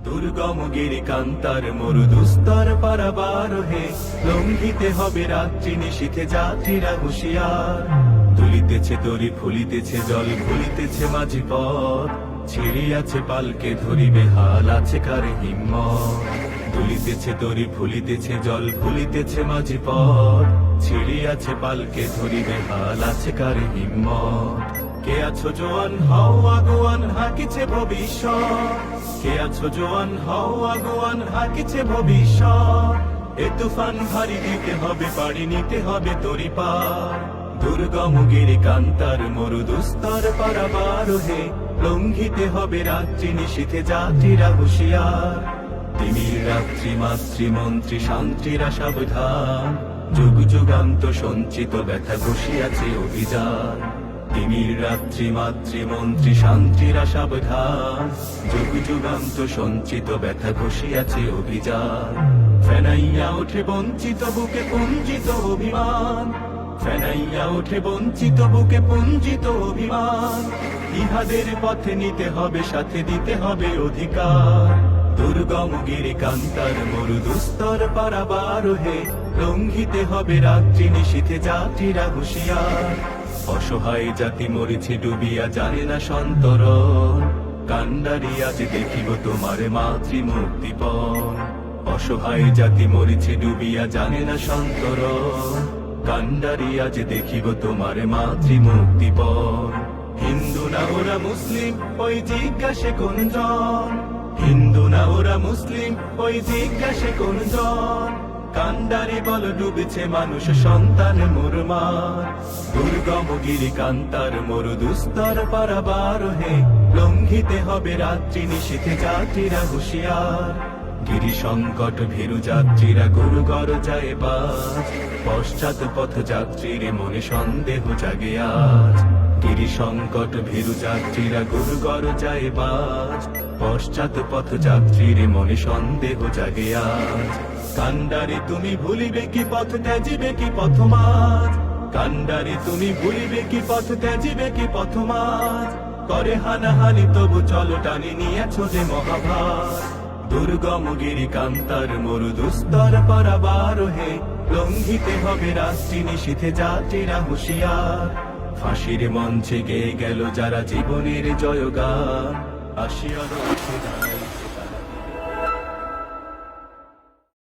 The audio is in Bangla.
দুর্গম গিরি কান্তার মরু দুস্তর পারাবার হে, লঙ্ঘিতে হবে রাত্রি নিশীথে যাত্রীরা হুঁশিয়ার। তুলিতেছে তরি ফুলিতেছে জল ভুলিতেছে মাঝি পথ, ছিড়িয়াছে পালকে ধরিবে হাল আছে কার হিম্মত। তুলিতেছে তরি ফুলিতেছে জল ভুলিতেছে মাঝি পথ, ছিড়িয়াছে পালকে ধরিবে হাল আছে কার হিম্মত। কে আছো জোয়ান হও আগুয়ান হাকিছে ভবিষ্যৎ, কে আছো জোয়ান হও আগুয়ান হাকিছে ভবিষ্যৎ। এ তুফান ভারী দিতে হবে পাড়ি নিতে হবে তরি পার। দুর্গম গিরি কান্তার মরু দুস্তর পারাবার হে, লঙ্ঘিতে হবে রাত্রি নিশীথে যাত্রীরা হুঁশিয়ার। তিমির রাত্রি মাতৃমন্ত্রী শান্তিরা সাবধান, যুগ যুগান্ত সঞ্চিত ব্যথা ঘষিয়াছে অভিযান। তিমির রাত্রি মাতৃমন্ত্রী শান্তিরা সাবধান, যুগ যুগান্ত সঞ্চিত ব্যথা ঘষিয়াছে অভিযান। ফেনাইয়া ওঠে বঞ্চিত বুকে পুঞ্জিত অভিমান, ফেনাইয়া ওঠে বঞ্চিত বুকে পুঞ্জিত অভিমান। ইহাদের পথে নিতে হবে সাথে দিতে হবে অধিকার। দুর্গম গিরি কান্তার মরু দুস্তর পারাবার হে, লঙ্ঘিতে হবে রাত্রি নিশীথে যাত্রীরা হুঁশিয়ার। অসহায় জাতি মরেছে ডুবিয়া জানে না সন্তরণ, কান্ডারি আজ দেখিব তোমার মাতৃ মুক্তিপণ। অসহায় জাতি মরেছে ডুবিয়া জানে না সন্তরণ, কান্ডারি আজ দেখিব তোমার মাতৃ মুক্তিপণ। হিন্দু না ওরা মুসলিম ওই জিজ্ঞাসে কোন জন, হিন্দু না ওরা মুসলিম ওই জিজ্ঞাসে কোন জন। কান্ডারি বল ডুবেছে মানুষ সন্তান মুরমার। দুর্গম গিরি কান্তার মরু দুস্তর পারাবার হে, লঙ্ঘিতে হবে রাত্রি নিশীথে যাত্রীরা হুঁশিয়ার। গিরি সংকট ভীরু যাত্রীরা গুরু গর যায় বাজ, পশ্চাৎ পথ যাত্রীর মনে সন্দেহ জাগে আজ। গিরি সংকট ভীরু যাত্রীরা গুরু গর যায় বাজ, পশ্চাৎ পথ যাত্রীর মনে সন্দেহ জাগে আজ। কান্ডারি তুমি ভুলিবে কি পথ ত্যাজিবে কি পথমাজ, কান্ডারি তুমি ভুলিবে কি পথ ত্যাজিবে কি পথমাজ। করে হানাহানি তবু চলো টানি নিয়েছো যে মহাভার। দুর্গম গিরি কান্তার মরু দুস্তর পারাবার হে, লঙ্ঘিতে হবে রাত্রি নিশীথে যাত্রীরা হুঁশিয়ার। ফাঁসির মঞ্চে গেয়ে গেল যারা জীবনের জয়গান, আসিয়া